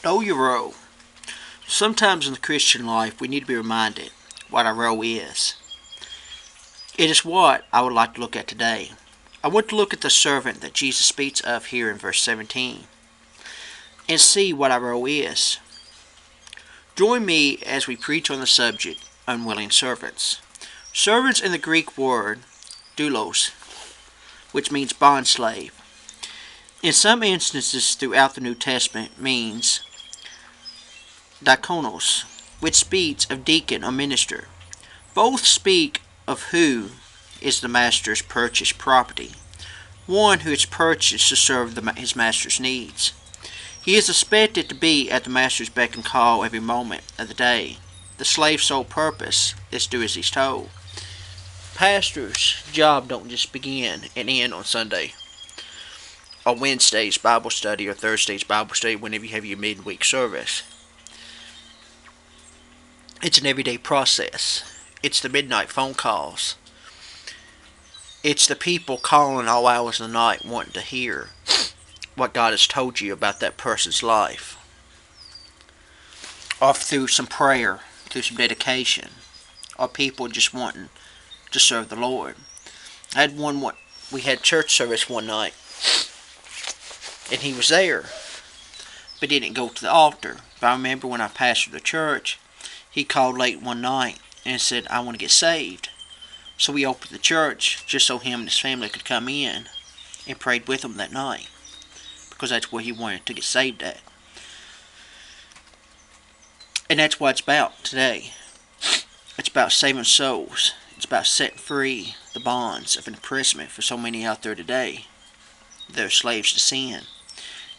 Know your role. Sometimes in the Christian life we need to be reminded what our role is. It is what I would like to look at today. I want to look at the servant that Jesus speaks of here in verse 17 and see what our role is. Join me as we preach on the subject, unwilling servants. Servants in the Greek word doulos, which means bondslave. In some instances throughout the New Testament means diakonos, which speaks of deacon or minister. Both speak of who is the master's purchased property, one who is purchased to serve his master's needs. He is expected to be at the master's beck and call every moment of the day. The slave's sole purpose is to do as he's told. Pastor's job don't just begin and end on Sunday, or Wednesday's Bible study, or Thursday's Bible study, whenever you have your midweek service. It's an everyday process. It's the midnight phone calls. It's the people calling all hours of the night wanting to hear what God has told you about that person's life. Or through some prayer, through some dedication. Or people just wanting to serve the Lord. We had church service one night, and he was there, but didn't go to the altar. But I remember when I pastored the church, he called late one night and said, I want to get saved. So we opened the church just so him and his family could come in and prayed with him that night, because that's where he wanted to get saved at. And that's what it's about today. It's about saving souls. It's about setting free the bonds of imprisonment for so many out there today. They're slaves to sin.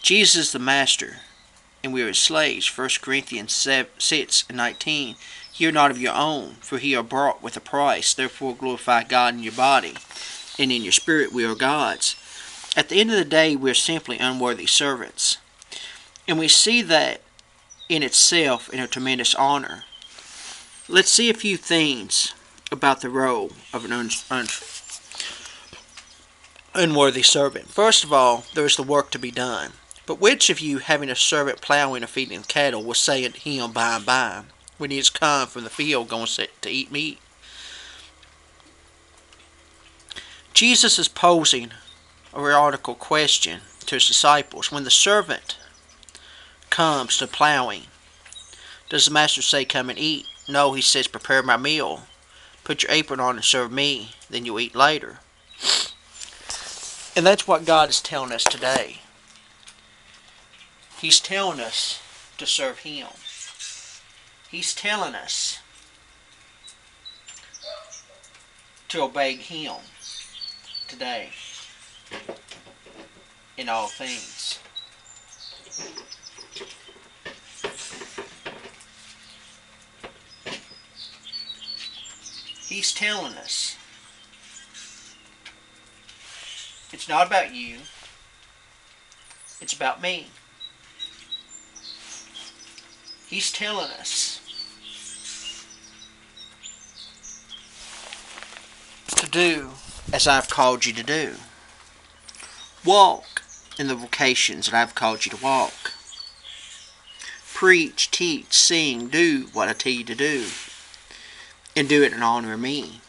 Jesus is the master, and we are his slaves. 1 Corinthians 6:19. Ye are not of your own, for ye are bought with a price. Therefore glorify God in your body, and in your spirit we are God's. At the end of the day, we are simply unworthy servants. And we see that in itself in a tremendous honor. Let's see a few things about the role of an unworthy servant. First of all, there is the work to be done. But which of you, having a servant plowing or feeding cattle, will say unto him by and by, when he is come from the field going to eat meat? Jesus is posing a rhetorical question to his disciples. When the servant comes to plowing, does the master say, come and eat? No, he says, prepare my meal. Put your apron on and serve me, then you'll eat later. And that's what God is telling us today. He's telling us to serve him. He's telling us to obey him today in all things. He's telling us it's not about you, it's about me. He's telling us to do as I've called you to do. Walk in the vocations that I've called you to walk. Preach, teach, sing, do what I tell you to do. And do it in honor of me.